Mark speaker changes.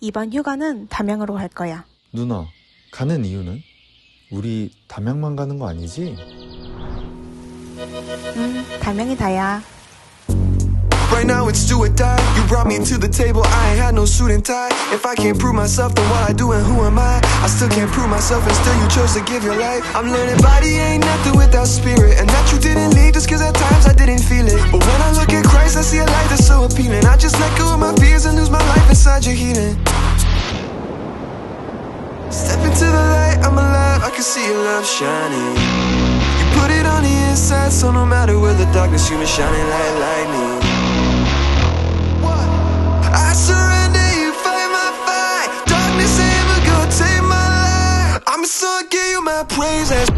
Speaker 1: 이번 휴가는 담양으로 갈 거야.
Speaker 2: 누나, 가는 이유는? 우리 담양만 가는 거 아니지?
Speaker 1: 담양이 다야.
Speaker 3: Right now it's do or die. You brought me to the table, I ain't had no suit and tie. If I can't prove myself, then what I do and who am I? I still can't prove myself and still you chose to give your life. I'm learning body ain't nothing without spirit, and that you didn't leave just cause at times I didn't feel it. But when I look at Christ, I see a light that's so appealing. I just let go of my fears and lose my life inside your healing. Step into the light, I'm alive, I can see your love shining. You put it on the inside, so no matter where the darkness, you been shining like lightning. I surrender, you fight my fight. Darkness ain't ever gonna take my life. I'm so give you my praises.